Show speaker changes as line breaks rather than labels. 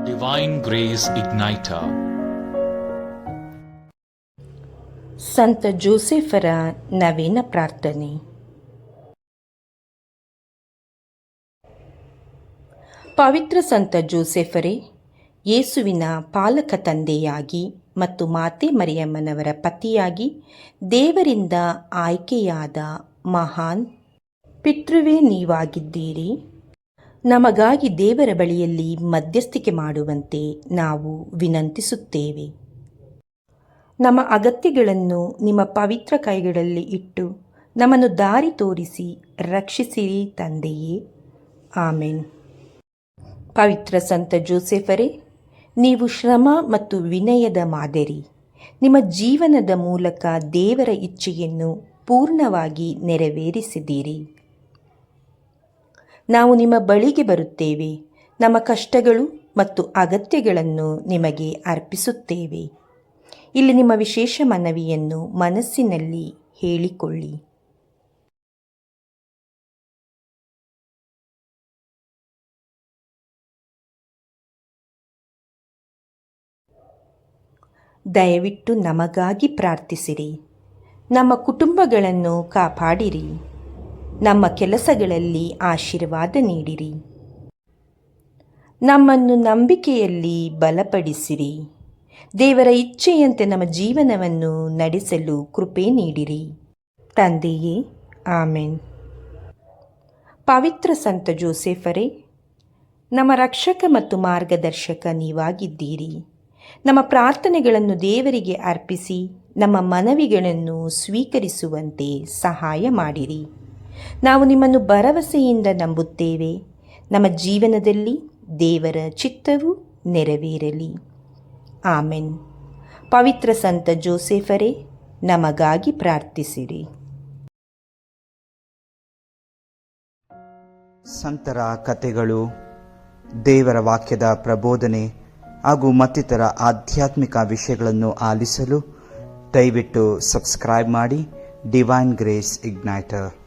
Divine Grace Igniter.
ಸಂತ ಜೋಸೆಫರ ನವೀನ ಪ್ರಾರ್ಥನೆ. ಪವಿತ್ರ ಸಂತ ಜೋಸೆಫರೇ, ಯೇಸುವಿನ ಪಾಲಕ ತಂದೆಯಾಗಿ ಮತ್ತು ಮಾತೆ ಮರಿಯಮ್ಮನವರ ಪತಿಯಾಗಿ ದೇವರಿಂದ ಆಯ್ಕೆಯಾದ ಮಹಾನ್ ಪಿತೃವೇ ನೀವಾಗಿದ್ದೀರಿ. ನಮಗಾಗಿ ದೇವರ ಬಳಿಯಲ್ಲಿ ಮಧ್ಯಸ್ಥಿಕೆ ಮಾಡುವಂತೆ ನಾವು ವಿನಂತಿಸುತ್ತೇವೆ. ನಮ್ಮ ಅಗತ್ಯಗಳನ್ನು ನಿಮ್ಮ ಪವಿತ್ರ ಕೈಗಳಲ್ಲಿ ಇಟ್ಟು ನಮ್ಮನ್ನು ದಾರಿ ತೋರಿಸಿ ರಕ್ಷಿಸಿರಿ ತಂದೆಯೇ. ಆಮೆನ್. ಪವಿತ್ರ ಸಂತ ಜೋಸೆಫರೇ, ನೀವು ಶ್ರಮ ಮತ್ತು ವಿನಯದ ಮಾದರಿ. ನಿಮ್ಮ ಜೀವನದ ಮೂಲಕ ದೇವರ ಇಚ್ಛೆಯನ್ನು ಪೂರ್ಣವಾಗಿ ನೆರವೇರಿಸಿದ್ದೀರಿ. ನಾವು ನಿಮ್ಮ ಬಳಿಗೆ ಬರುತ್ತೇವೆ. ನಮ್ಮ ಕಷ್ಟಗಳು ಮತ್ತು ಅಗತ್ಯಗಳನ್ನು ನಿಮಗೆ ಅರ್ಪಿಸುತ್ತೇವೆ. ಇಲ್ಲಿ ನಿಮ್ಮ ವಿಶೇಷ ಮನವಿಯನ್ನು ಮನಸ್ಸಿನಲ್ಲಿ ಹೇಳಿಕೊಳ್ಳಿ. ದಯವಿಟ್ಟು ನಮಗಾಗಿ ಪ್ರಾರ್ಥಿಸಿರಿ. ನಮ್ಮ ಕುಟುಂಬಗಳನ್ನು ಕಾಪಾಡಿರಿ. ನಮ್ಮ ಕೆಲಸಗಳಲ್ಲಿ ಆಶೀರ್ವಾದ ನೀಡಿರಿ. ನಮ್ಮನ್ನು ನಂಬಿಕೆಯಲ್ಲಿ ಬಲಪಡಿಸಿರಿ. ದೇವರ ಇಚ್ಛೆಯಂತೆ ನಮ್ಮ ಜೀವನವನ್ನು ನಡೆಸಲು ಕೃಪೆ ನೀಡಿರಿ ತಂದೆಯೇ. ಆಮೆನ್. ಪವಿತ್ರ ಸಂತ ಜೋಸೆಫರೇ, ನಮ್ಮ ರಕ್ಷಕ ಮತ್ತು ಮಾರ್ಗದರ್ಶಕ ನೀವಾಗಿದ್ದೀರಿ. ನಮ್ಮ ಪ್ರಾರ್ಥನೆಗಳನ್ನು ದೇವರಿಗೆ ಅರ್ಪಿಸಿ ನಮ್ಮ ಮನವಿಗಳನ್ನು ಸ್ವೀಕರಿಸುವಂತೆ ಸಹಾಯ ಮಾಡಿರಿ. ನಾವು ನಿಮ್ಮನ್ನು ಭರವಸೆಯಿಂದ ನಂಬುತ್ತೇವೆ. ನಮ್ಮ ಜೀವನದಲ್ಲಿ ದೇವರ ಚಿತ್ತವು ನೆರವೇರಲಿ. ಆಮೆನ್. ಪವಿತ್ರ ಸಂತ ಜೋಸೆಫರೇ, ನಮಗಾಗಿ ಪ್ರಾರ್ಥಿಸಿರಿ.
ಸಂತರ ಕಥೆಗಳು, ದೇವರ ವಾಕ್ಯದ ಪ್ರಬೋಧನೆ ಹಾಗೂ ಮತ್ತಿತರ ಆಧ್ಯಾತ್ಮಿಕ ವಿಷಯಗಳನ್ನು ಆಲಿಸಲು ದಯವಿಟ್ಟು ಸಬ್ಸ್ಕ್ರೈಬ್ ಮಾಡಿ ಡಿವೈನ್ ಗ್ರೇಸ್ ಇಗ್ನೈಟರ್.